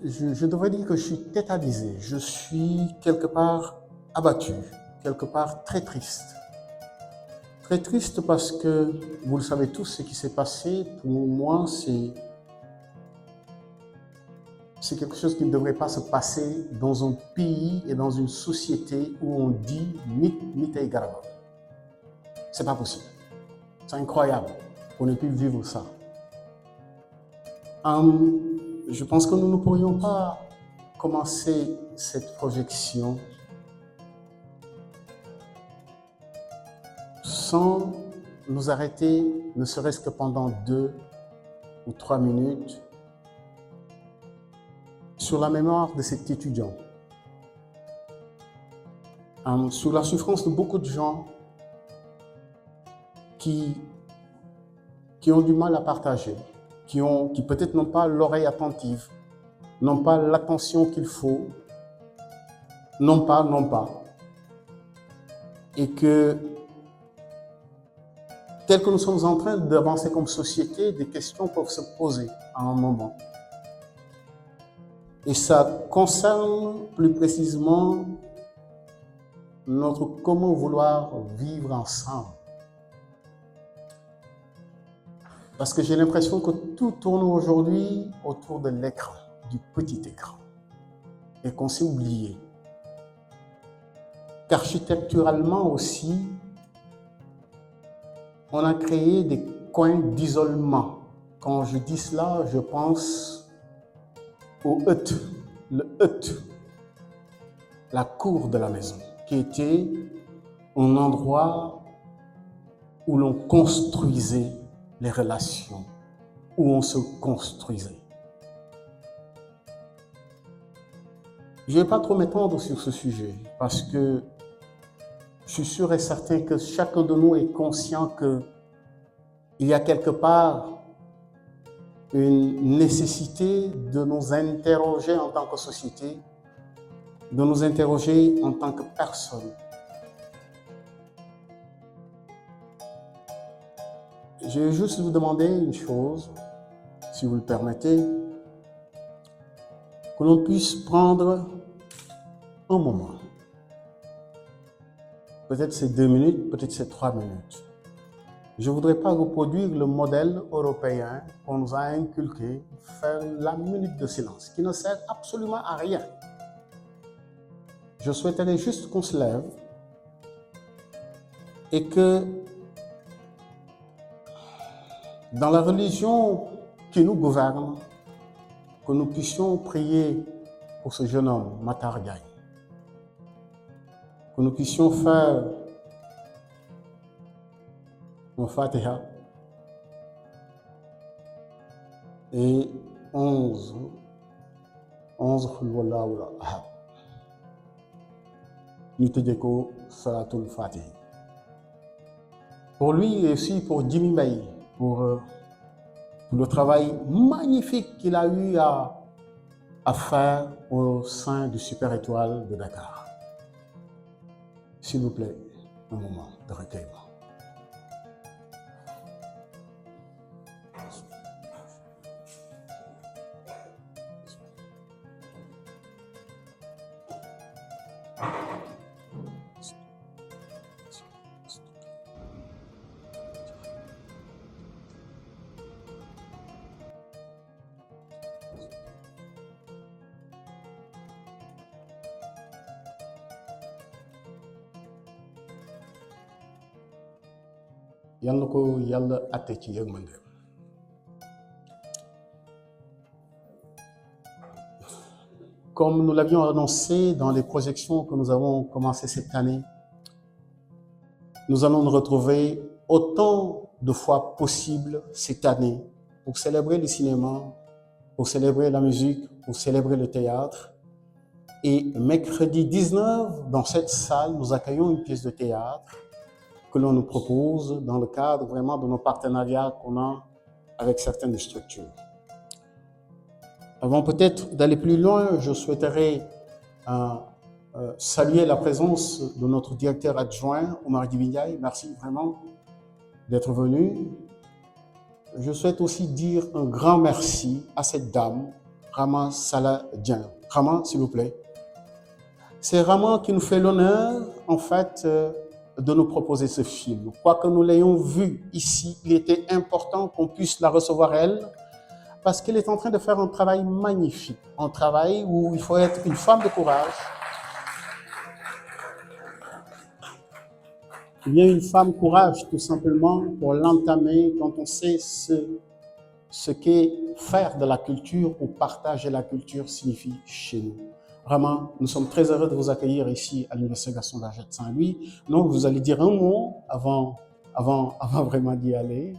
je devrais dire que je suis tétanisé, je suis quelque part abattu, quelque part très triste. Très triste parce que, vous le savez tous, ce qui s'est passé, pour moi, c'est quelque chose qui ne devrait pas se passer dans un pays et dans une société où on dit nit et garaba. C'est pas possible. C'est incroyable qu'on ait pu vivre ça. Je pense que nous ne pourrions pas commencer cette projection sans nous arrêter, ne serait-ce que pendant 2 ou 3 minutes, sur la mémoire de cet étudiant, sur la souffrance de beaucoup de gens qui ont du mal à partager, qui peut-être n'ont pas l'oreille attentive, n'ont pas l'attention qu'il faut, non pas. Et que, tel que nous sommes en train d'avancer comme société, des questions peuvent se poser à un moment. Et ça concerne plus précisément notre comment vouloir vivre ensemble. Parce que j'ai l'impression que tout tourne aujourd'hui autour de l'écran, du petit écran. Et qu'on s'est oublié. Qu'architecturalement aussi, on a créé des coins d'isolement. Quand je dis cela, je pense au hut, le hut, la cour de la maison, qui était un endroit où l'on construisait les relations, où on se construisait. Je ne vais pas trop m'étendre sur ce sujet, parce que je suis sûr et certain que chacun de nous est conscient qu'il y a quelque part une nécessité de nous interroger en tant que société, de nous interroger en tant que personne. Je vais juste vous demander une chose, si vous le permettez, que l'on puisse prendre un moment. Peut-être c'est 2 minutes, peut-être c'est 3 minutes. Je ne voudrais pas reproduire le modèle européen qu'on nous a inculqué, faire la minute de silence, qui ne sert absolument à rien. Je souhaiterais juste qu'on se lève et que, dans la religion qui nous gouverne, que nous puissions prier pour ce jeune homme, Matar Diagne. Que nous puissions faire un Fatiha et 11 Khulwallahu Ahad. Nous te déco Salatul Fatih. Pour lui et aussi pour Jimmy Baye, pour le travail magnifique qu'il a eu à faire au sein du Super Étoile de Dakar. S'il vous plaît, un moment de recueillement. Yal na ko Yàlla àtte ci yërmande. Comme nous l'avions annoncé dans les projections que nous avons commencées cette année, nous allons nous retrouver autant de fois possible cette année pour célébrer le cinéma, pour célébrer la musique, pour célébrer le théâtre. Et mercredi 19, dans cette salle, nous accueillons une pièce de théâtre que l'on nous propose dans le cadre vraiment de nos partenariats qu'on a avec certaines structures. Avant peut-être d'aller plus loin, je souhaiterais saluer la présence de notre directeur adjoint, Omar Dibindiaye. Merci vraiment d'être venu. Je souhaite aussi dire un grand merci à cette dame, Rama Saladin. Rama, s'il vous plaît. C'est Rama qui nous fait l'honneur, en fait, de nous proposer ce film. Quoique nous l'ayons vu ici, il était important qu'on puisse la recevoir elle, parce qu'elle est en train de faire un travail magnifique, un travail où il faut être une femme de courage, bien une femme courage tout simplement pour l'entamer quand on sait ce qu'est faire de la culture ou partager la culture signifie chez nous. Vraiment, nous sommes très heureux de vous accueillir ici à l'Université Gaston Berger de Saint-Louis. Donc, vous allez dire un mot avant vraiment d'y aller.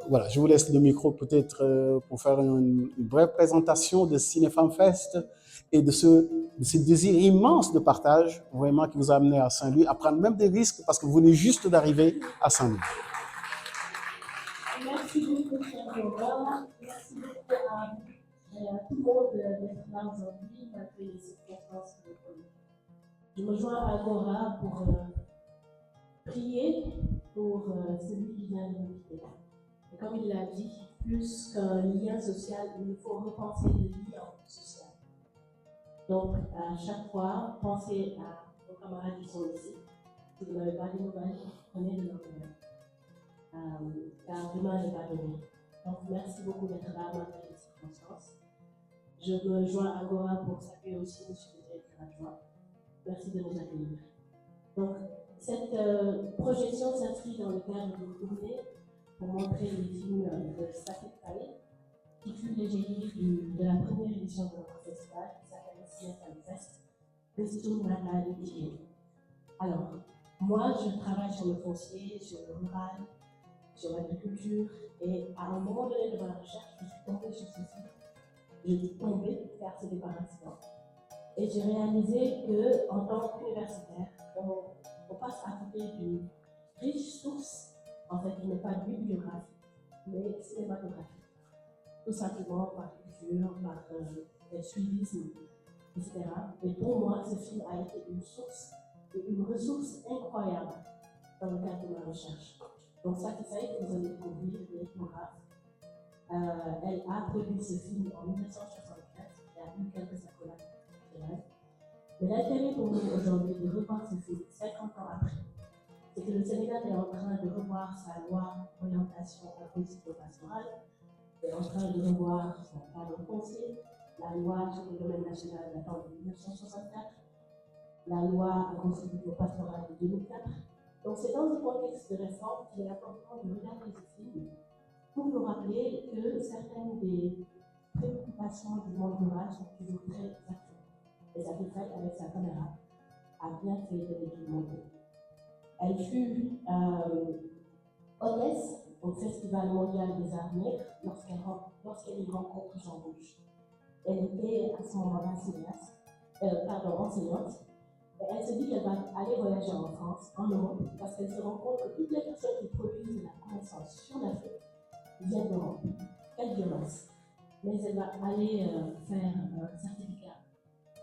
Voilà, je vous laisse le micro peut-être pour faire une brève présentation de Cinefam Fest et de ce désir immense de partage, vraiment, qui vous a amené à Saint-Louis, à prendre même des risques parce que vous venez juste d'arriver à Saint-Louis. Merci beaucoup, cher Laura. Merci beaucoup à tout le monde d'être là aujourd'hui, malgré les circonstances que nous connaissons. Je me joins à Laura pour prier pour celui qui vient de nous quitter. Et comme il l'a dit, plus qu'un lien social, il nous faut repenser le lien social. Donc, à chaque fois, pensez à vos camarades qui sont ici. Si vous n'avez pas de nouvelles, prenez de leurs nouvelles. Car demain n'est pas donné. Donc, merci beaucoup d'être là malgré les circonstances. Je me joins à Agora pour saluer aussi M. le directeur adjoint. Merci de nous accueillir. Donc, cette projection s'inscrit dans le cadre d'une tournée pour montrer les films de Safed Khaled, qui fut l'égérie de la première édition de notre festival, qui s'appelle Cinefam Fest, Festum Magal Itié. Alors, moi, je travaille sur le foncier, sur le rural, sur l'agriculture, et à un moment donné de ma recherche, je suis tombée sur ce film. Je dis tomber, car ce n'est pas un accident. Et j'ai réalisé qu'en tant qu'universitaire, on passe à côté d'une riche source, en fait, qui n'est pas bibliographique, mais cinématographique. Tout simplement par culture, par suivisme, etc. Et pour moi, ce film a été une source et une ressource incroyable dans le cadre de ma recherche. Donc, ça, c'est ça que vous allez découvrir, l'ethnographe. Elle a produit ce film en 1964, il y a eu quelques accolades. Mais l'intérêt pour nous aujourd'hui de revoir ce film 50 ans après, c'est que le Sénégal est en train de revoir sa loi d'orientation agro-pastorale, est en train de revoir son cadre foncier, la loi sur le domaine national datant de 1964, la loi agro-pastorale de 2004. Donc c'est dans ce contexte de réforme qu'il est important de regarder ce film pour nous rappeler que certaines des préoccupations du monde rural sont toujours très actuelles. Et ça fait fait avec sa caméra, a bien fait de l'étude mondiale. Elle fut hôtesse au Festival mondial des arts nègres lorsqu'elle y rencontre Jean Rouge. Elle était à ce moment-là enseignante. Et elle se dit qu'elle va aller voyager en France, en Europe, parce qu'elle se rend compte que toutes les personnes qui produisent de la connaissance sur l'Afrique viennent d'Europe. Quelle violence! Mais elle va aller faire un certificat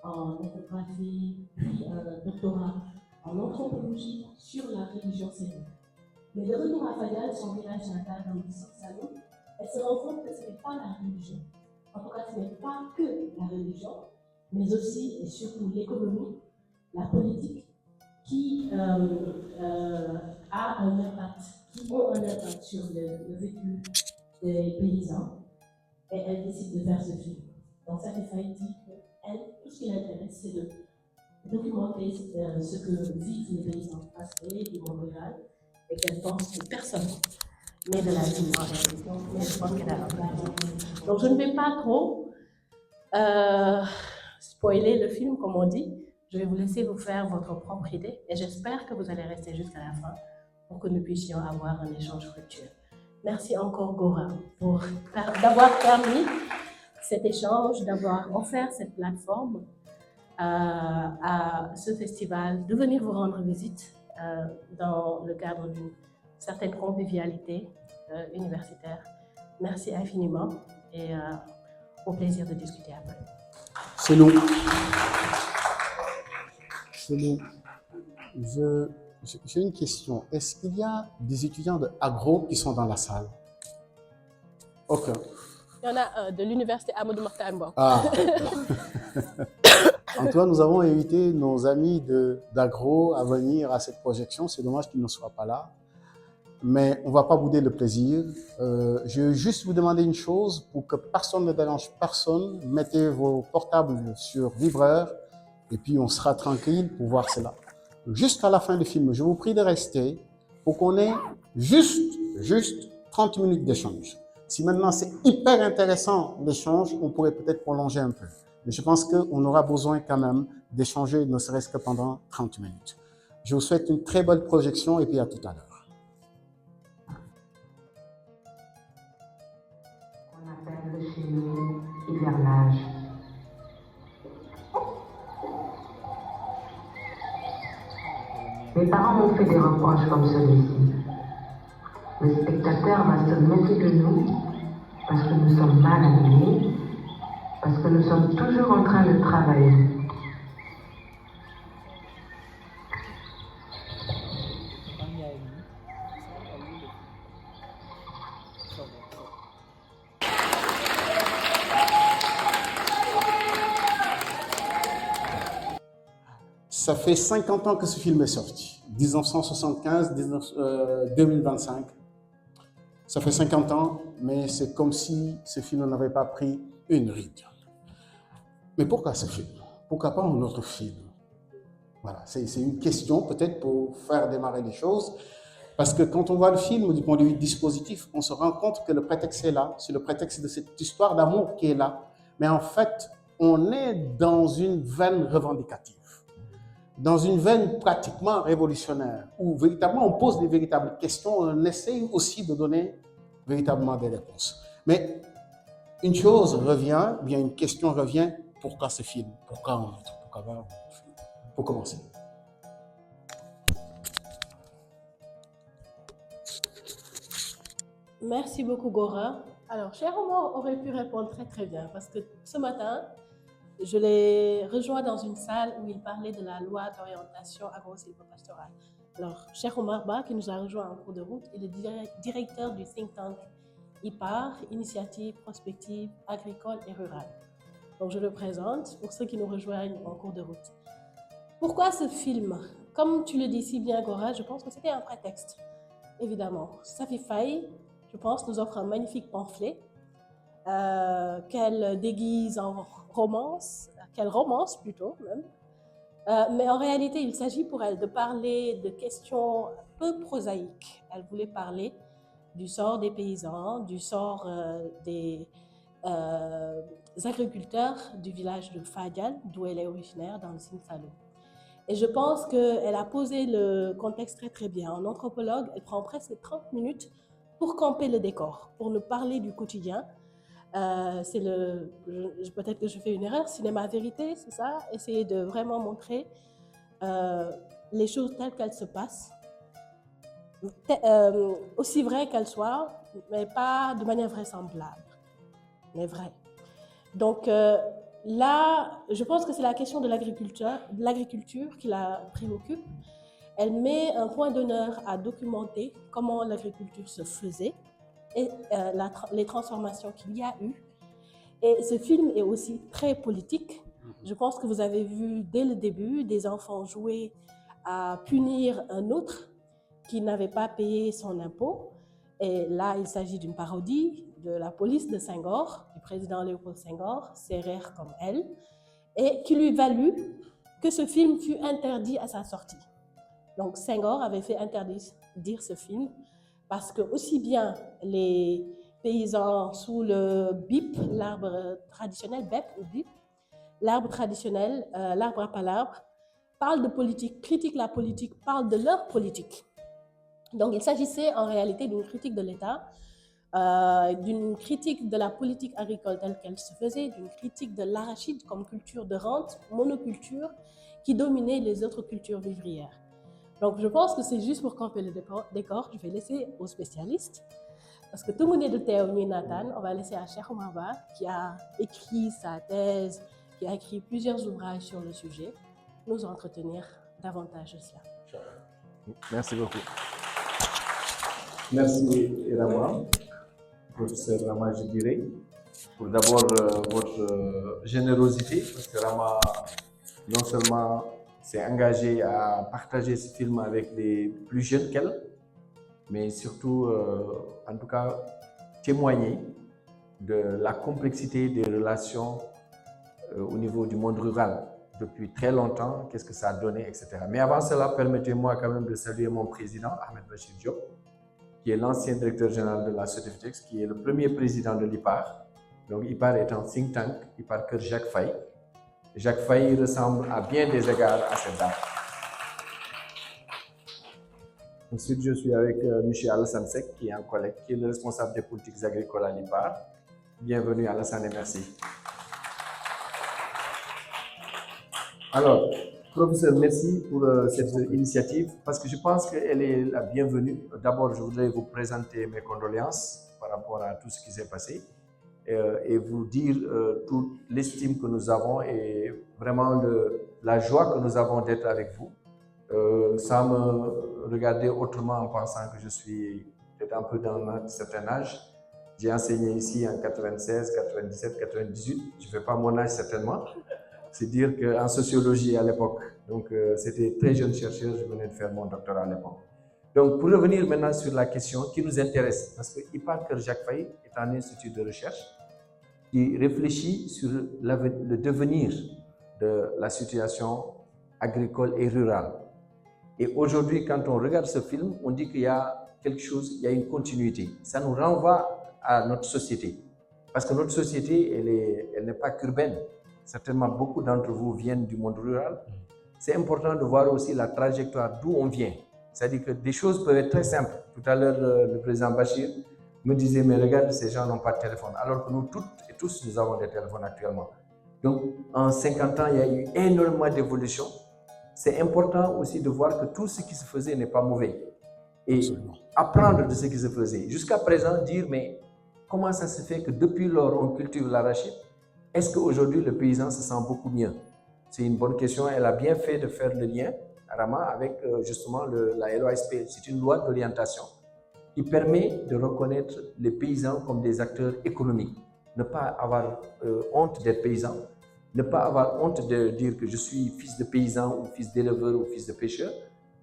en ethnographie, puis un doctorat en anthropologie sur la religion sénégalaise. Mais de retour à Fayal, son village natal dans le Salon, elle se rend compte que ce n'est pas la religion. En tout cas, ce n'est pas que la religion, mais aussi et surtout l'économie, la politique, qui a un impact, qui ont un impact sur le vécu des paysans. Et elle décide de faire ce film. Donc, ça fait dit qu'elle, tout ce qui l'intéresse, c'est de documenter ce que vivent les paysans passés du monde rural et qu'elle pense que personne n'est de la vie en réalité. Mais je pense qu'elle a un plan. Donc, je ne vais pas trop spoiler le film, comme on dit. Je vais vous laisser vous faire votre propre idée et j'espère que vous allez rester jusqu'à la fin pour que nous puissions avoir un échange fructueux. Merci encore, Gora, d'avoir permis cet échange, d'avoir offert cette plateforme à ce festival, de venir vous rendre visite dans le cadre d'une certaine convivialité universitaire. Merci infiniment et au plaisir de discuter après. C'est nous. J'ai une question. Est-ce qu'il y a des étudiants de agro qui sont dans la salle? Aucun. Il y en a un de l'université Amadou Mahtar Mbow. Ah. En tout cas, nous avons invité nos amis d'Agro à venir à cette projection. C'est dommage qu'ils ne soient pas là. Mais on ne va pas bouder le plaisir. Je veux juste vous demander une chose pour que personne ne dérange personne. Mettez vos portables sur vibreur et puis on sera tranquille pour voir cela. Jusqu'à la fin du film, je vous prie de rester pour qu'on ait juste 30 minutes d'échange. Si maintenant c'est hyper intéressant l'échange, on pourrait peut-être prolonger un peu. Mais je pense qu'on aura besoin quand même d'échanger, ne serait-ce que pendant 30 minutes. Je vous souhaite une très belle projection et puis à tout à l'heure. On appelle chez nous hivernage. Mes parents m'ont fait des reproches comme celui-ci. Le spectateur va se moquer de nous parce que nous sommes mal habillés, parce que nous sommes toujours en train de travailler. Ça fait 50 ans que ce film est sorti. 1975, 2025. Ça fait 50 ans, mais c'est comme si ce film n'avait pas pris une ride. Mais pourquoi ce film? Pourquoi pas un autre film? Voilà, c'est une question peut-être pour faire démarrer les choses. Parce que quand on voit le film du point de vue dispositif, on se rend compte que le prétexte est là. C'est le prétexte de cette histoire d'amour qui est là. Mais en fait, on est dans une veine revendicative, dans une veine pratiquement révolutionnaire, où véritablement on pose des véritables questions, on essaye aussi de donner véritablement des réponses. Mais une chose revient, bien une question revient, pourquoi ce film? Pourquoi un autre? Pourquoi pas un autre film? Pour commencer. Merci beaucoup, Gora. Alors, cher Omar aurait pu répondre très bien parce que ce matin, je l'ai rejoint dans une salle où il parlait de la loi d'orientation agro-sylvo-pastorale. Alors, cher Omar Ba, qui nous a rejoint en cours de route, est le directeur du think tank IPAR, Initiative Prospective Agricole et Rurale. Donc, je le présente pour ceux qui nous rejoignent en cours de route. Pourquoi ce film? Comme tu le dis si bien, Gora, je pense que c'était un prétexte, évidemment. Safi Faye, je pense, nous offre un magnifique pamphlet qu'elle déguise en romance, qu'elle romance plutôt même. Mais en réalité, il s'agit pour elle de parler de questions peu prosaïques. Elle voulait parler du sort des paysans, du sort des agriculteurs du village de Fadial, d'où elle est originaire, dans le Sine Saloum. Et je pense qu'elle a posé le contexte très bien. En anthropologue, elle prend presque 30 minutes pour camper le décor, pour nous parler du quotidien. Peut-être que je fais une erreur, cinéma vérité, c'est ça, essayer de vraiment montrer les choses telles qu'elles se passent, aussi vraies qu'elles soient, mais pas de manière vraisemblable, mais vraies. Donc là, je pense que c'est la question de l'agriculture qui la préoccupe. Elle met un point d'honneur à documenter comment l'agriculture se faisait et les transformations qu'il y a eu. Et ce film est aussi très politique. Je pense que vous avez vu dès le début des enfants jouer à punir un autre qui n'avait pas payé son impôt. Et là, il s'agit d'une parodie de la police de Senghor, du président Léopold Senghor, CRR comme elle, et qui lui valut que ce film fut interdit à sa sortie. Donc Senghor avait fait interdire ce film parce que aussi bien les paysans sous le BIP, l'arbre traditionnel, BEP ou BIP, l'arbre traditionnel, l'arbre à palabre, parlent de politique, critiquent la politique, parlent de leur politique. Donc il s'agissait en réalité d'une critique de l'État, d'une critique de la politique agricole telle qu'elle se faisait, d'une critique de l'arachide comme culture de rente, monoculture, qui dominait les autres cultures vivrières. Donc je pense que c'est juste pour camper le décor, je vais laisser aux spécialistes. Parce que tout le monde est de Théonie Nathan, on va laisser à Cheikh Omar Ba, qui a écrit sa thèse, qui a écrit plusieurs ouvrages sur le sujet, nous entretenir davantage de cela. Merci beaucoup. Merci Rama, professeur Rama, je dirais. pour d'abord votre générosité, parce que Rama, non seulement s'est engagée à partager ce film avec les plus jeunes qu'elle, mais surtout, en tout cas, témoigner de la complexité des relations au niveau du monde rural depuis très longtemps, qu'est-ce que ça a donné, etc. Mais avant cela, permettez-moi quand même de saluer mon président, Ahmed Bachir Diop, qui est l'ancien directeur général de la Sodefitex, qui est le premier président de l'IPAR. Donc IPAR est un think tank, IPAR Cœur Jacques Faye. Jacques Faye ressemble à bien des égards à cette dame. Ensuite, je suis avec M. Alassane Seck, qui est un collègue, qui est le responsable des politiques agricoles à l'IPAR. Bienvenue Alassane et merci. Alors, professeur, merci pour cette initiative, parce que je pense qu'elle est la bienvenue. D'abord, je voudrais vous présenter mes condoléances par rapport à tout ce qui s'est passé et vous dire toute l'estime que nous avons et vraiment la joie que nous avons d'être avec vous. Sans me regarder autrement en pensant que je suis peut-être un peu dans un certain âge. J'ai enseigné ici en 96, 97, 98. Je ne fais pas mon âge certainement. C'est dire qu'en sociologie à l'époque, donc c'était très jeune chercheur, je venais de faire mon doctorat à l'époque. Donc pour revenir maintenant sur la question qui nous intéresse, parce que IPAR Cœur Jacques Faye est un institut de recherche qui réfléchit sur le devenir de la situation agricole et rurale. Et aujourd'hui, quand on regarde ce film, on dit qu'il y a quelque chose, il y a une continuité. Ça nous renvoie à notre société. Parce que notre société, elle n'est pas qu'urbaine. Certainement, beaucoup d'entre vous viennent du monde rural. C'est important de voir aussi la trajectoire d'où on vient. C'est-à-dire que des choses peuvent être très simples. Tout à l'heure, le président Bachir me disait, mais regarde, ces gens n'ont pas de téléphone. Alors que nous toutes et tous, nous avons des téléphones actuellement. Donc, en 50 ans, il y a eu énormément d'évolution. C'est important aussi de voir que tout ce qui se faisait n'est pas mauvais. Et apprendre de ce qui se faisait. Jusqu'à présent, dire, mais comment ça se fait que depuis lors, on cultive l'arachide? Est-ce qu'aujourd'hui, le paysan se sent beaucoup mieux? C'est une bonne question. Elle a bien fait de faire le lien, Rama, avec justement la LOASP. C'est une loi d'orientation qui permet de reconnaître les paysans comme des acteurs économiques. Ne pas avoir honte d'être paysan. Ne pas avoir honte de dire que je suis fils de paysan ou fils d'éleveur ou fils de pêcheur.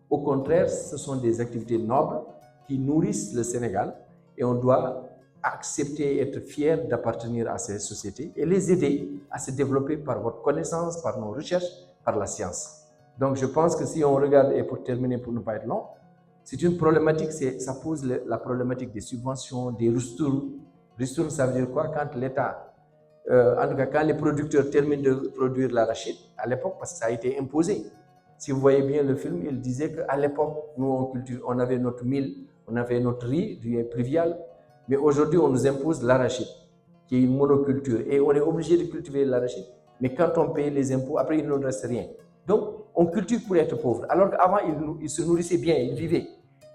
Au contraire, ce sont des activités nobles qui nourrissent le Sénégal et on doit accepter et être fier d'appartenir à ces sociétés et les aider à se développer par votre connaissance, par nos recherches, par la science. Donc je pense que si on regarde, et pour terminer, pour ne pas être long, c'est une problématique, ça pose la problématique des subventions, des ristournes. Ristourne, ça veut dire quoi? Quand l'État en tout cas, quand les producteurs terminent de produire l'arachide, à l'époque, parce que ça a été imposé. Si vous voyez bien le film, il disait qu'à l'époque, nous, on avait notre mil, on avait notre riz pluvial, mais aujourd'hui, on nous impose l'arachide, qui est une monoculture. Et on est obligé de cultiver l'arachide, mais quand on paye les impôts, après, il ne nous reste rien. Donc, on cultive pour être pauvre. Alors qu'avant, ils se nourrissaient bien, ils vivaient,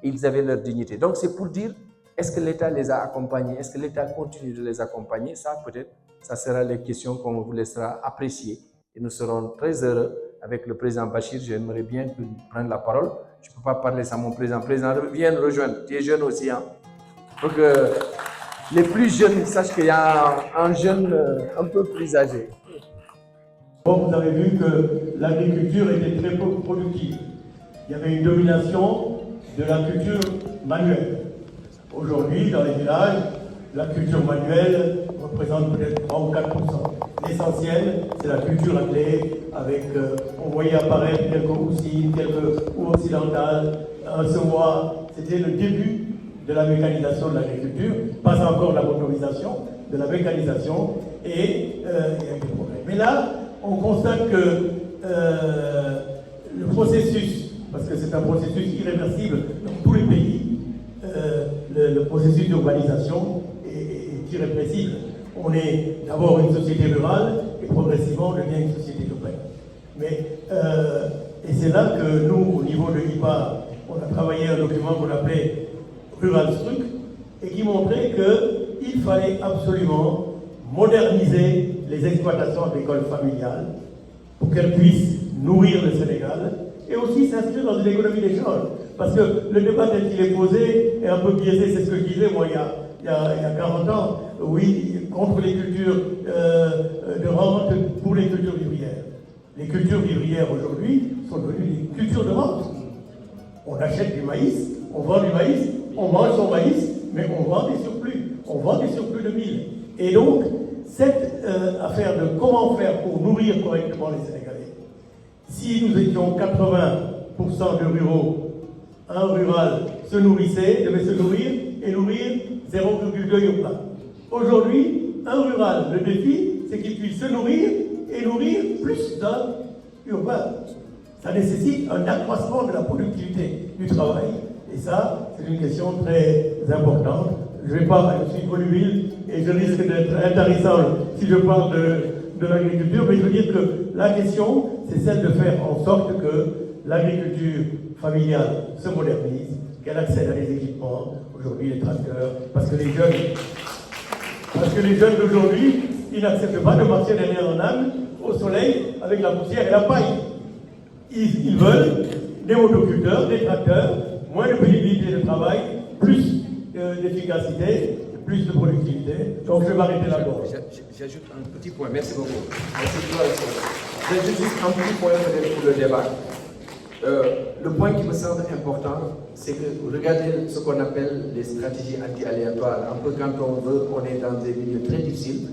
ils avaient leur dignité. Donc, c'est pour dire, est-ce que l'État les a accompagnés? Est-ce que l'État continue de les accompagner? Ça, peut-être, ça sera les questions qu'on vous laissera apprécier. Et nous serons très heureux avec le président Bachir. J'aimerais bien qu'il prenne la parole. Je ne peux pas parler sans mon président. Président, viens nous rejoindre. Tu es jeune aussi. Hein? Pour que les plus jeunes sachent qu'il y a un jeune un peu plus âgé. Bon, vous avez vu que l'agriculture était très peu productive. Il y avait une domination de la culture manuelle. Aujourd'hui, dans les villages, la culture manuelle représente peut-être 3 ou 4%. L'essentiel, c'est la culture attelée avec, on voyait apparaître quelques houssines, quelques houes occidentales, un semoir. C'était le début de la mécanisation de l'agriculture, pas encore la motorisation, de la mécanisation, et il y a eu des progrès. Mais là, on constate que le processus, parce que c'est un processus irréversible dans tous les pays, le processus d'urbanisation est irrépressible. On est d'abord une société rurale et progressivement on devient une société urbaine. Et c'est là que nous, au niveau de l'IPAR, on a travaillé un document qu'on appelait Rural Struc et qui montrait qu'il fallait absolument moderniser les exploitations agricoles familiales pour qu'elles puissent nourrir le Sénégal et aussi s'inscrire dans une économie d'échange. Parce que le débat tel qu'il est posé est un peu biaisé, c'est ce que je disais, moi, il il y a 40 ans, oui, contre les cultures de rente pour les cultures vivrières. Les cultures vivrières aujourd'hui sont devenues des cultures de rente. On achète du maïs, on vend du maïs, on mange son maïs, mais on vend des surplus. On vend des surplus de mil. Et donc, cette affaire de comment faire pour nourrir correctement les Sénégalais, si nous étions 80% de ruraux, un rural se nourrissait, devait se nourrir et nourrir 0,2 yopa. Aujourd'hui, un rural, le défi, c'est qu'il puisse se nourrir et nourrir plus d'un urbain. Ça nécessite un accroissement de la productivité du travail. Et ça, c'est une question très importante. Je suis volubile et je risque d'être intarissable si je parle de l'agriculture, mais je veux dire que la question, c'est celle de faire en sorte que l'agriculture familiale se modernise, qu'elle accède à des équipements, aujourd'hui les tracteurs, parce que les jeunes d'aujourd'hui, ils n'acceptent pas de marcher derrière un âne au soleil avec la poussière et la paille. Ils veulent des motoculteurs, des tracteurs, moins de pénibilité de travail, plus d'efficacité, plus de productivité. Donc je vais m'arrêter là. J'ajoute un petit point, merci beaucoup. J'ajoute juste un petit point pour le débat. Le point qui me semble important, c'est que regardez ce qu'on appelle les stratégies anti-aléatoires. Un peu quand on est dans des milieux très difficiles,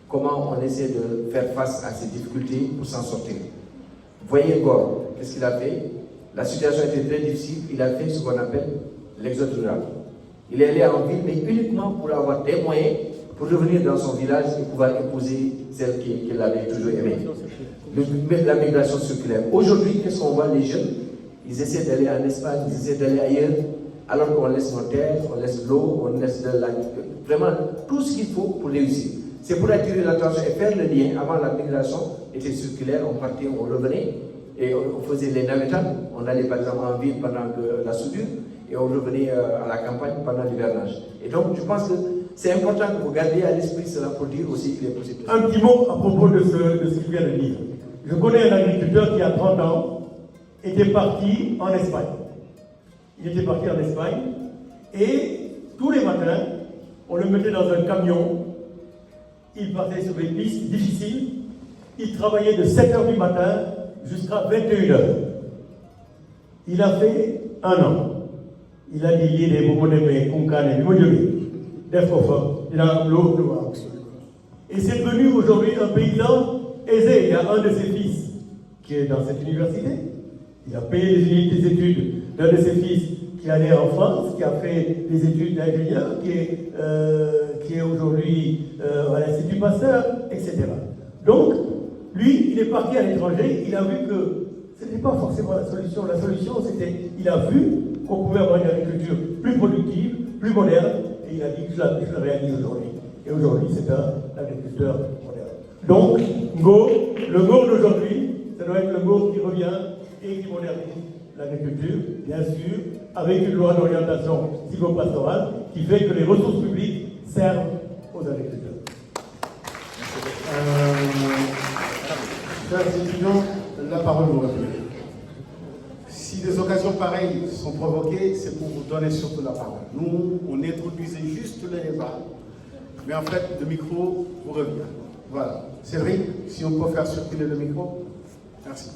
comment on essaie de faire face à ces difficultés pour s'en sortir. Voyez Gore, qu'est-ce qu'il a fait? La situation était très difficile, il a fait ce qu'on appelle l'exode rural. Il est allé en ville, mais uniquement pour avoir des moyens pour revenir dans son village et pouvoir épouser celle qu'il avait toujours aimée. La migration circulaire. Aujourd'hui, qu'est-ce qu'on voit? Les jeunes, ils essaient d'aller en Espagne, ils essaient d'aller ailleurs, alors qu'on laisse nos terres, on laisse l'eau, on laisse vraiment tout ce qu'il faut pour réussir. C'est pour attirer l'attention et faire le lien. Avant, la migration était circulaire, on partait, on revenait, et on faisait les navetanes. On allait par exemple en ville pendant la soudure, et on revenait à la campagne pendant l'hivernage. Et donc, je pense que c'est important que vous gardiez à l'esprit cela pour dire aussi qu'il est possible. Un petit mot à propos de ce qu'il vient de dire. Je connais un agriculteur qui, à 30 ans, était parti en Espagne. Il était parti en Espagne, et tous les matins, on le mettait dans un camion, il partait sur des pistes difficiles, il travaillait de 7h du matin jusqu'à 21h. Il a fait 1 an. Il a dit des Bomoneme, Konkane, Bimodjobi, d'Efrofa, il a l'eau de voir. Et c'est devenu aujourd'hui un paysan aisé. Il y a un de ses fils qui est dans cette université. Il a payé les études d'un de ses fils qui allait en France, qui a fait des études d'ingénieur, qui est aujourd'hui à l'Institut Pasteur, etc. Donc, lui, il est parti à l'étranger, il a vu que ce n'était pas forcément la solution. La solution, c'était, il a vu qu'on pouvait avoir une agriculture plus productive, plus moderne, et il a dit que je la réalise aujourd'hui. Et aujourd'hui, c'est un agriculteur moderne. Donc, le Ngo d'aujourd'hui, ça doit être le Ngo qui revient et qui modernise l'agriculture, bien sûr, avec une loi d'orientation silvopastorale qui fait que les ressources publiques servent aux agriculteurs. Chers étudiants, la parole vous revient. Si des occasions pareilles sont provoquées, c'est pour vous donner surtout la parole. Nous, on introduisait juste le débat, mais en fait, le micro vous revient. Voilà. Cédric, si on peut faire circuler le micro. Merci.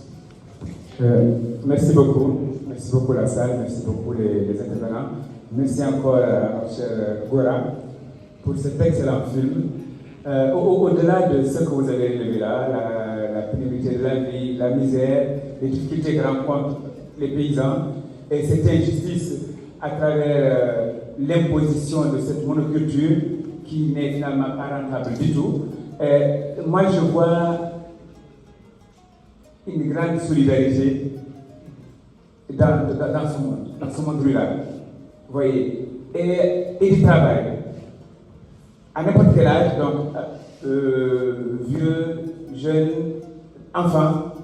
Merci beaucoup la salle, merci beaucoup les intervenants. Merci encore à cher Gora pour cet excellent film. Au-delà de ce que vous avez relevé là, la pénibilité de la vie, la misère, les difficultés que rencontrent les paysans et cette injustice à travers l'imposition de cette monoculture qui n'est finalement pas rentable du tout. Moi je vois une grande solidarité dans ce monde rural, vous voyez, et du travail. À n'importe quel âge, donc vieux, jeune, enfant,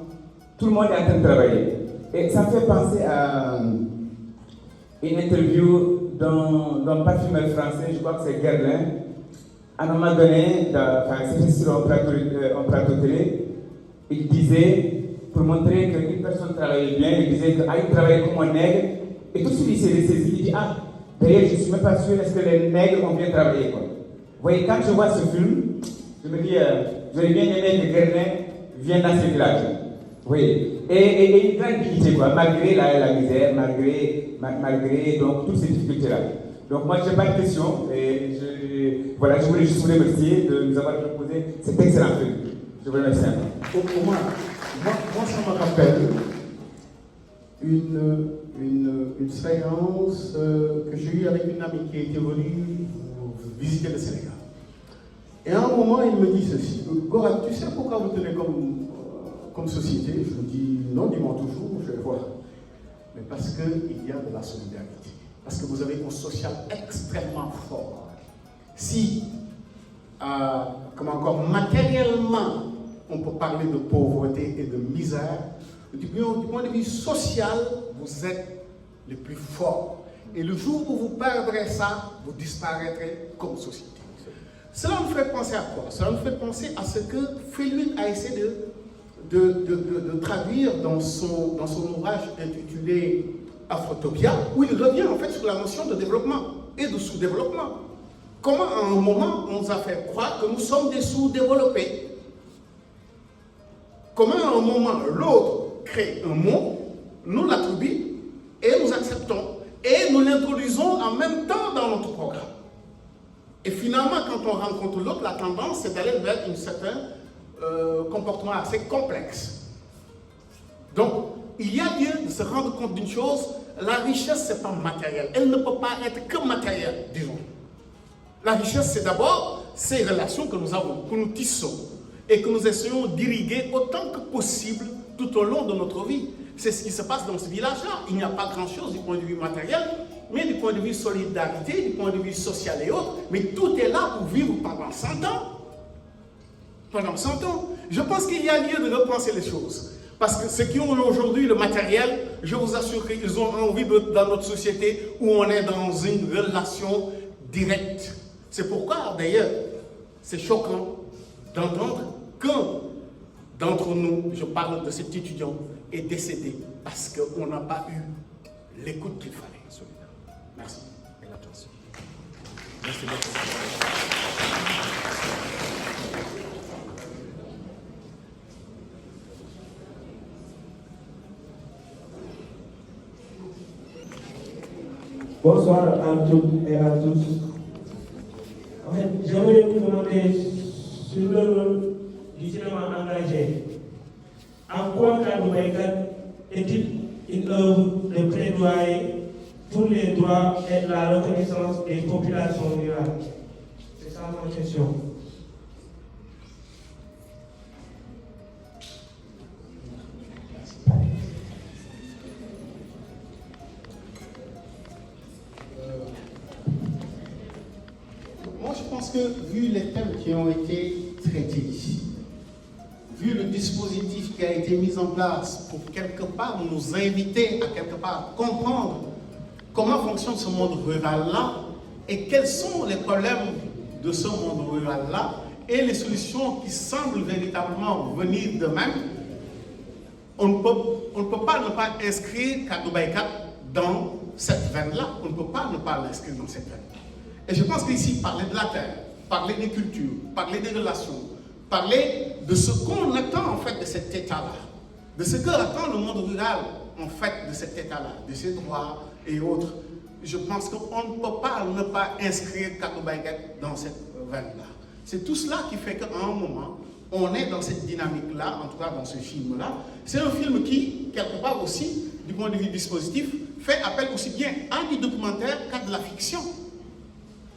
tout le monde est en train de travailler. Et ça me fait penser à une interview d'un parfumeur français, je crois que c'est Guerlain. À un moment donné, c'était sur un plateau télé, il disait, pour montrer qu'une personne travaillait bien, il disait qu'il travaillait comme un nègre, et tout de suite il s'est ressaisi, il dit, D'ailleurs, je ne suis même pas sûr est-ce que les nègres ont bien travaillé. Quoi. Vous voyez, quand je vois ce film, je me dis, j'aurais bien aimé que Guerlain vienne dans ce village. Oui. Et une grande dignité, quoi, malgré la misère, malgré donc, toutes ces difficultés-là. Donc moi, je n'ai pas de questions. Et je voulais juste vous remercier de nous avoir proposé cet excellent film. Je vous remercie encore. Moi, ça me rappelle une séance que j'ai eue avec une amie qui était venue visiter le Sénégal. Et à un moment, il me dit ceci: Gora, tu sais pourquoi vous tenez comme société? Je lui dis non, dis-moi toujours, je vais voir. Mais parce qu'il y a de la solidarité. Parce que vous avez un social extrêmement fort. Si, matériellement, on peut parler de pauvreté et de misère, du point de vue social, vous êtes les plus forts. Et le jour où vous perdrez ça, vous disparaîtrez comme société. Cela nous fait penser à quoi? Cela nous fait penser à ce que Félix a essayé de traduire dans son ouvrage intitulé Afrotopia, où il revient en fait sur la notion de développement et de sous-développement. Comment à un moment on nous a fait croire que nous sommes des sous-développés? Comment à un moment l'autre crée un mot, nous l'attribue et nous acceptons et nous l'introduisons en même temps dans notre programme. Et finalement, quand on rencontre l'autre, la tendance c'est d'aller vers un certain comportement assez complexe. Donc, il y a lieu de se rendre compte d'une chose: la richesse, ce n'est pas matériel. Elle ne peut pas être que matérielle, disons. La richesse, c'est d'abord ces relations que nous avons, que nous tissons et que nous essayons d'irriguer autant que possible tout au long de notre vie. C'est ce qui se passe dans ce village-là. Il n'y a pas grand-chose du point de vue matériel, mais du point de vue solidarité, du point de vue social et autres. Mais tout est là pour vivre pendant 100 ans. Pendant 100 ans. Je pense qu'il y a lieu de repenser les choses. Parce que ceux qui ont aujourd'hui le matériel, je vous assure qu'ils ont envie dans notre société où on est dans une relation directe. C'est pourquoi, d'ailleurs, c'est choquant d'entendre qu'un d'entre nous, je parle de cet étudiant, est décédé parce qu'on n'a pas eu l'écoute qu'il fallait. Merci. Et l'attention. Merci beaucoup. Bonsoir à toutes et à tous. En fait, j'aimerais vous demander sur le rôle du cinéma engagé. En quoi Kadou Baïkat est-il une œuvre de plaidoyer pour les droits et la reconnaissance des populations rurales? C'est ça ma question. Moi, je pense que, vu les thèmes qui ont été traités ici, vu le dispositif qui a été mis en place pour quelque part nous inviter à quelque part comprendre comment fonctionne ce monde rural-là et quels sont les problèmes de ce monde rural-là et les solutions qui semblent véritablement venir d'eux-mêmes, on ne peut pas ne pas inscrire Kadou Baïkat dans cette veine-là. On ne peut pas ne pas l'inscrire dans cette veine. Et je pense qu'ici, parler de la terre, parler des cultures, parler des relations, parler de ce qu'on attend en fait de cet état-là, de ce que attend le monde rural en fait de cet état-là, de ses droits et autres, je pense qu'on ne peut pas ne pas inscrire Kadou Baïkat dans cette veine-là. C'est tout cela qui fait qu'à un moment, on est dans cette dynamique-là, en tout cas dans ce film-là. C'est un film qui, quelque part aussi, du point de vue dispositif, fait appel aussi bien à du documentaire qu'à de la fiction.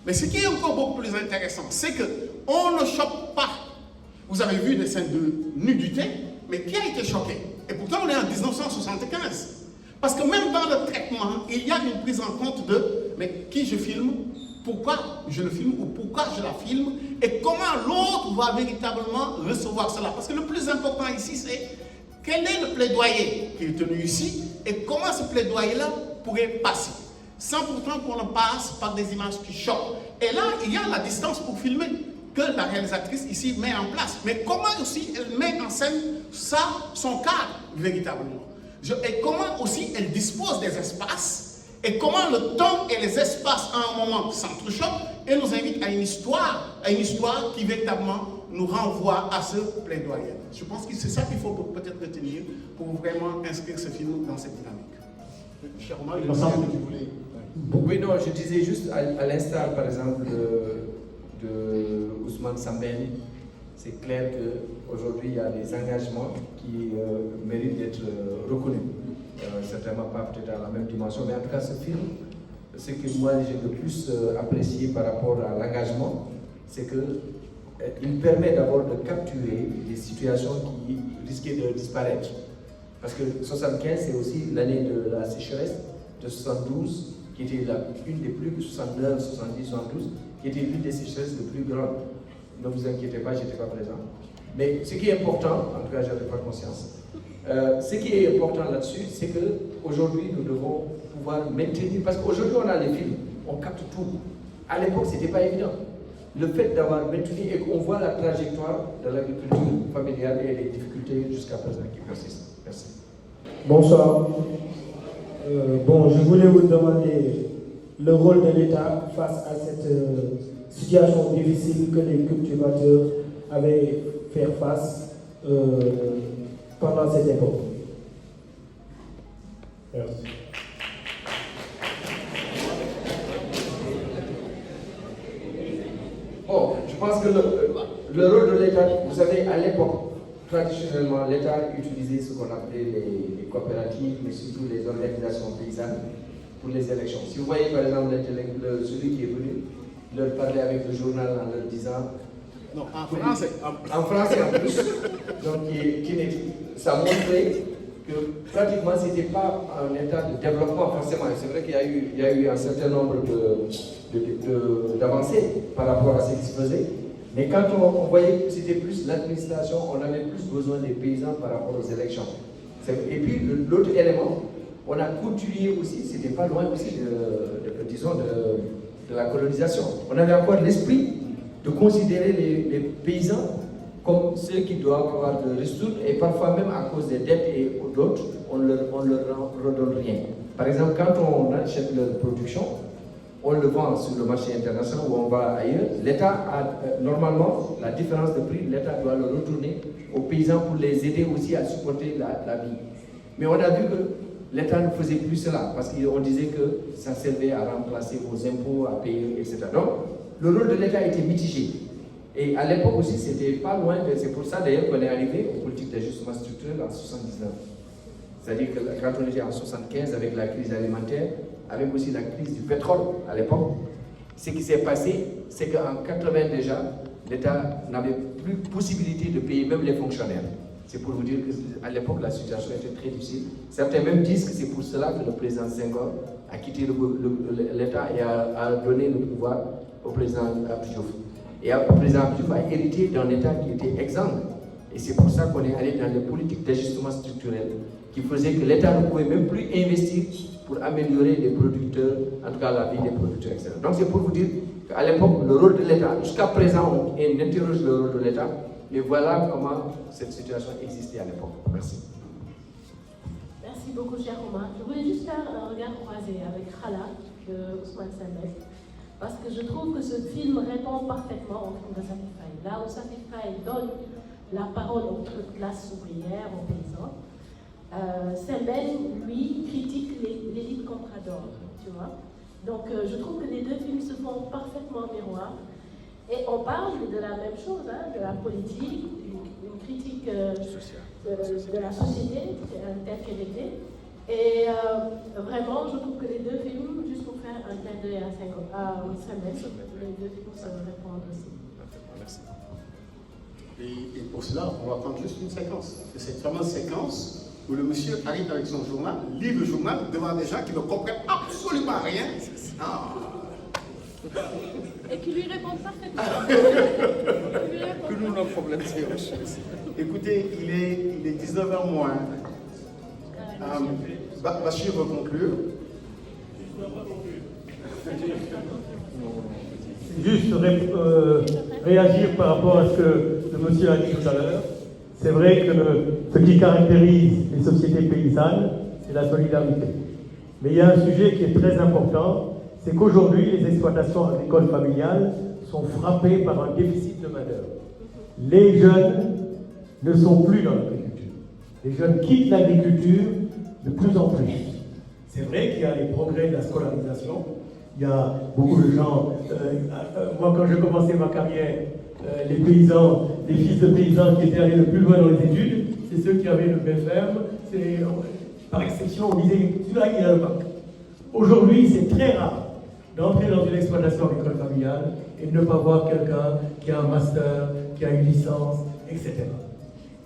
Mais ce qui est encore beaucoup plus intéressant, c'est qu'on ne choque pas. Vous avez vu des scènes de nudité, mais qui a été choqué? Et pourtant, on est en 1975. Parce que même dans le traitement, il y a une prise en compte de mais qui je filme, pourquoi je le filme ou pourquoi je la filme et comment l'autre va véritablement recevoir cela. Parce que le plus important ici, c'est quel est le plaidoyer qui est tenu ici et comment ce plaidoyer-là pourrait passer. Sans pourtant qu'on ne passe par des images qui choquent. Et là, il y a la distance pour filmer que la réalisatrice ici met en place. Mais comment aussi elle met en scène son cadre véritablement. Et comment aussi elle dispose des espaces et comment le temps et les espaces à un moment s'entrechoquent et nous invitent à une histoire qui véritablement nous renvoie à ce plaidoyer. Je pense que c'est ça qu'il faut peut-être retenir pour vraiment inscrire ce film dans cette dynamique. Cher Omar, il me semble que tu voulais... Oui, non, je disais juste à l'instar, par exemple, de Ousmane Sembène, c'est clair qu'aujourd'hui, il y a des engagements qui méritent d'être reconnus. Certainement pas peut-être à la même dimension, mais en tout cas, ce film, ce que moi j'ai le plus apprécié par rapport à l'engagement, c'est qu'il permet d'abord de capturer des situations qui risquaient de disparaître. Parce que 75, c'est aussi l'année de la sécheresse de 72, qui était une des plus, 69, 70, 72, qui était l'une des sécheresses les plus grandes. Ne vous inquiétez pas, je n'étais pas présent. Mais ce qui est important, en tout cas, je n'avais pas conscience, ce qui est important là-dessus, c'est qu'aujourd'hui, nous devons pouvoir maintenir, parce qu'aujourd'hui, on a les films, on capte tout. À l'époque, ce n'était pas évident. Le fait d'avoir maintenu et qu'on voit la trajectoire de l'agriculture familiale et les difficultés jusqu'à présent qui persistent. Merci. Bonsoir. Je voulais vous demander le rôle de l'État face à cette situation difficile que les cultivateurs avaient fait face pendant cette époque. Merci. Bon, je pense que le rôle de l'État, vous savez, à l'époque, traditionnellement, l'État utilisait ce qu'on appelait les coopératives, mais surtout les organisations paysannes pour les élections. Si vous voyez par exemple celui qui est venu leur parler avec le journal en leur disant... Non, en français. En français en plus. Donc, ça montrait que pratiquement, ce n'était pas un état de développement forcément. C'est vrai qu'il y a eu un certain nombre d'avancées par rapport à ce qui se faisait. Mais quand on voyait que c'était plus l'administration, on avait plus besoin des paysans par rapport aux élections. Et puis l'autre élément, on a continué aussi, c'était pas loin aussi de la colonisation. On avait encore l'esprit de considérer les paysans comme ceux qui doivent avoir de ressources et parfois même à cause des dettes et d'autres, on ne leur redonne rien. Par exemple, quand on achète leur production, on le vend sur le marché international ou on va ailleurs, l'État a normalement la différence de prix, l'État doit le retourner aux paysans pour les aider aussi à supporter la vie. Mais on a vu que l'État ne faisait plus cela parce qu'on disait que ça servait à remplacer vos impôts, à payer, etc. Donc, le rôle de l'État était mitigé. Et à l'époque aussi, c'était pas loin, c'est pour ça d'ailleurs qu'on est arrivé aux politiques d'ajustement structurel en 1979. C'est-à-dire que quand on était en 1975 avec la crise alimentaire, avec aussi la crise du pétrole à l'époque, ce qui s'est passé, c'est qu'en 1980 déjà, l'État n'avait plus possibilité de payer même les fonctionnaires. C'est pour vous dire qu'à l'époque, la situation était très difficile. Certains même disent que c'est pour cela que le président Senghor a quitté l'État et a donné le pouvoir au président Abdou Diouf. Et le président Abdou Diouf a hérité d'un État qui était exsangue. Et c'est pour ça qu'on est allé dans les politiques d'ajustement structurel qui faisaient que l'État ne pouvait même plus investir pour améliorer les producteurs, en tout cas la vie des producteurs, etc. Donc c'est pour vous dire qu'à l'époque, le rôle de l'État, jusqu'à présent, on interroge le rôle de l'État, mais voilà comment cette situation existait à l'époque. Merci. Merci beaucoup, cher Omar. Je voulais juste faire un regard croisé avec Khala de Ousmane Sembène, parce que je trouve que ce film répond parfaitement au film de Safy Faye. Là où Safy Faye donne la parole aux classes ouvrières, aux paysans, Sembène, lui, critique l'élite compradore, tu vois. Donc, je trouve que les deux films se font parfaitement miroir. Et on parle de la même chose, hein, de la politique, une critique de la société telle qu'elle était. Et vraiment, je trouve que les deux films, juste pour faire un clin d'œil à Sembène, les deux films se répondent aussi. Merci. Et pour cela, on va prendre juste une séquence. C'est cette fameuse séquence où le monsieur arrive avec son journal, lit le journal devant des gens qui ne comprennent absolument rien. Ah. Et qui lui répondent parfaitement. Que nous, notre problème, c'est autre chose. Écoutez, il est 19h moins. Bachir veut conclure. Juste réagir par rapport à ce que le monsieur a dit tout à l'heure. C'est vrai que ce qui caractérise les sociétés paysannes, c'est la solidarité. Mais il y a un sujet qui est très important, c'est qu'aujourd'hui, les exploitations agricoles familiales sont frappées par un déficit de main-d'œuvre. Les jeunes ne sont plus dans l'agriculture. Les jeunes quittent l'agriculture de plus en plus. C'est vrai qu'il y a les progrès de la scolarisation. Il y a beaucoup de gens. Moi, quand j'ai commencé ma carrière, les paysans, les fils de paysans qui étaient allés le plus loin dans les études, c'est ceux qui avaient une belle ferme. Par exception, on disait celui-là, il a le bac. Aujourd'hui, c'est très rare d'entrer dans une exploitation agricole familiale et de ne pas voir quelqu'un qui a un master, qui a une licence, etc.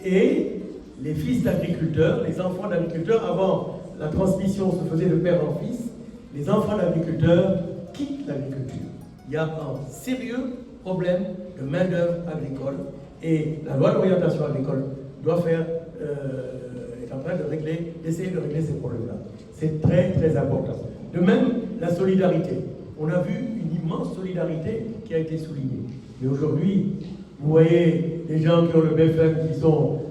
Et les fils d'agriculteurs, les enfants d'agriculteurs, avant la transmission se faisait de père en fils, les enfants d'agriculteurs quittent l'agriculture. Il y a un sérieux problème de main-d'œuvre agricole et la loi d'orientation agricole doit est en train d'essayer de régler ces problèmes-là. C'est très très important. De même, la solidarité. On a vu une immense solidarité qui a été soulignée. Mais aujourd'hui, vous voyez des gens qui ont le BFM qui sont,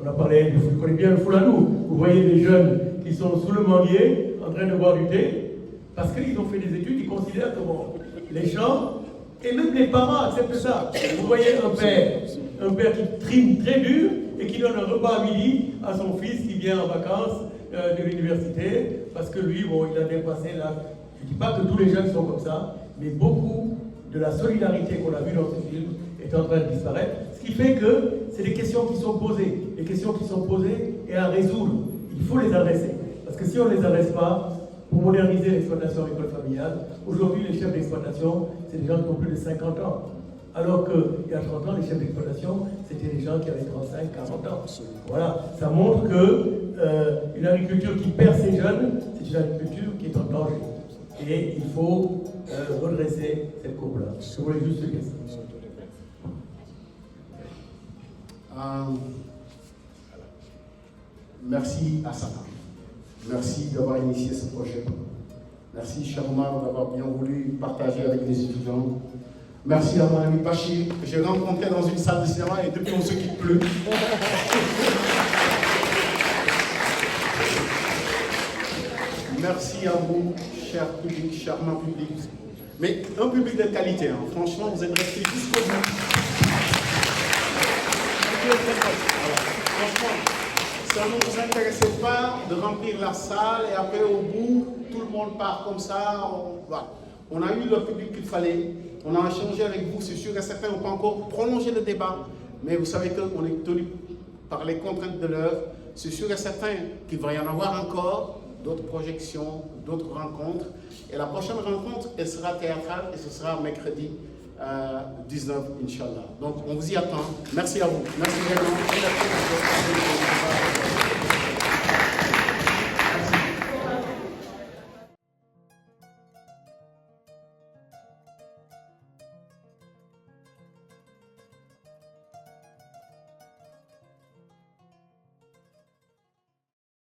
on a parlé, vous connaissez bien le Foulalou, vous voyez des jeunes qui sont sous le manguier en train de boire du thé, parce qu'ils ont fait des études, ils considèrent que bon, les champs, et même les parents acceptent ça. Vous voyez un père qui trime très dur et qui donne un repas à midi à son fils qui vient en vacances de l'université, parce que lui, bon, il a dépassé là. Je ne dis pas que tous les jeunes sont comme ça, mais beaucoup de la solidarité qu'on a vue dans ce film est en train de disparaître. Ce qui fait que c'est des questions qui sont posées. Les questions qui sont posées et à résoudre. Il faut les adresser. Parce que si on ne les adresse pas, pour moderniser l'exploitation agricole familiale, aujourd'hui les chefs d'exploitation, c'est des gens qui ont plus de 50 ans. Alors qu'il y a 30 ans, les chefs d'exploitation, c'était des gens qui avaient 35, 40 ans. Voilà, ça montre qu'une agriculture qui perd ses jeunes, c'est une agriculture qui est en danger. Et il faut redresser cette courbe-là. Je voulais juste le question. Merci à Sana. Merci d'avoir initié ce projet. Merci, cher Omar, d'avoir bien voulu partager avec les étudiants. Merci à mon ami Bachir, que j'ai rencontré dans une salle de cinéma et depuis on se quitte plus. Merci à vous, cher public, charmant public. Mais un public de qualité, hein. Franchement, vous êtes restés jusqu'au bout. Franchement, ça ne nous intéressait pas de remplir la salle et après au bout, tout le monde part comme ça. On a eu le public qu'il fallait, on a échangé avec vous, c'est sûr et certain, on peut encore prolonger le débat, mais vous savez qu'on est tenu par les contraintes de l'heure. C'est sûr et certain qu'il va y en avoir encore d'autres projections, d'autres rencontres. Et la prochaine rencontre, elle sera théâtrale et ce sera mercredi 19, Inch'Allah. Donc on vous y attend. Merci à vous. Merci vraiment.